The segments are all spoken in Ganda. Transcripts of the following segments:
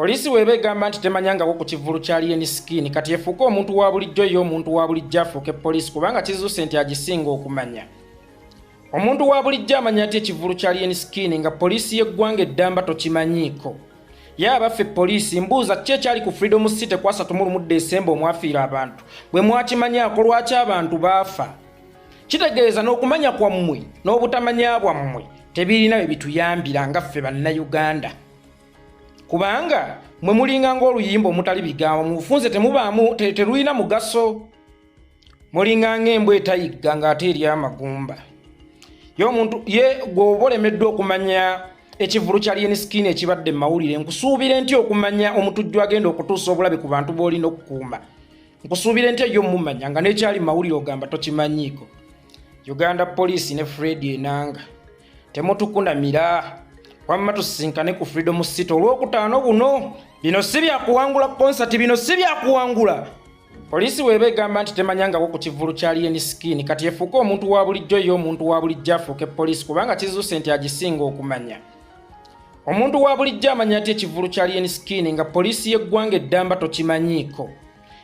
Polisi weba egamba nti temanyangako ku kivulu kya Alien Skin kati efuuka omuntu wa bulijjo ye omuntu wa bulijjo afuuke polisi kubanga kizuuse nti agisinga okumanya. Omuntu wa bulijjo amanya ati ekivulu kya Alien Skin nga polisi y'eggwanga eddamba tokimanyiiko. Ye abaffe polisi mbuuza ki ekyali ku Freedom City ku 31 Desemba omwafiira abantu bwe mwakimanyaako lwaki abantu baafa. Kitegeeza n'okumanya kwammwe n'obutamanya bwammwe tebirina bye bituyambira nga ffe bannayuganda. Kubanga mwe mulinga ng'oluyimba omutali bigambo mu bufunze temubaamu terulina mugaso. Mulinga ng'embwa etayigga ng'ate eri amagumba. Ye gwoba olemeddwa okumanya ekivulu kya Alien Skin ekibadde mawulire nkusuubire nti okumanya omutujju agenda okutuusa obulabe ku bantu b'olina okukuuma. Nkusuubire nti eyo mumanya nga n'ekyali mawulire ogamba tokimanyiiko. Uganda Police ne Fred Enanga temutukunamira wamma tusisinkane ku Freedom City olwokutaano buno. Bino si byakuwangula concert, bino si byakuwangula. Polisi weba egamba nti temanyangako ku kivulu kya Alien Skin kati efuuka omuntu wa bulijjo ye omuntu wa bulijjo afuuke polisi kubanga kizuuse nti agisinga okumanya. Omuntu wa bulijjo amanya ati ekivulu kya Alien Skin nga polisi y'eggwanga eddamba tokimanyiiko.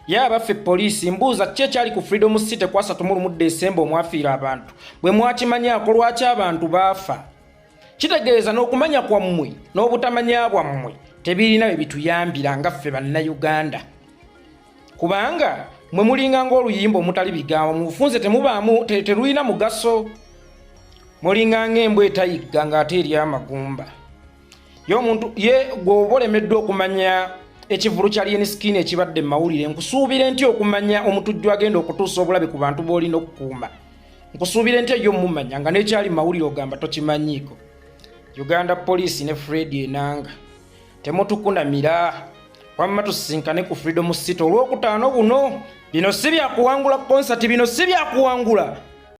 Ye abaffe polisi mbuuza ki ekyali ku Freedom City ku 31 Desemba omwafiira abantu bwe mwakimanyaako lwaki abantu baafa. Kitegeeza n'okumanya kwammwe n'obutamanya bwammwe tebirina bye bituyambira nga ffe bannayuganda. Kubanga mwe mulinga ng'oluyimba omutali bigambo mu bufunze temubaamu terulina mugaso. Mulinga ng'embwa etayigga ng'ate eri amagumba. Ye gwoba olemeddwa okumanya ekivulu kya Alien Skin ekibadde mawulire nkusuubire nti okumanya omutujju agenda okutuusa obulabe ku bantu b'olina okukuuma. Nkusuubire nti eyo mumanya nga n'ekyali mawulire ogamba tokimanyiiko. Uganda Police ne Fred Enanga temutukunamira wamma tusisinkane ku Freedom City olwokutaano buno. Bino si byakuwangula concert, bino si byakuwangula.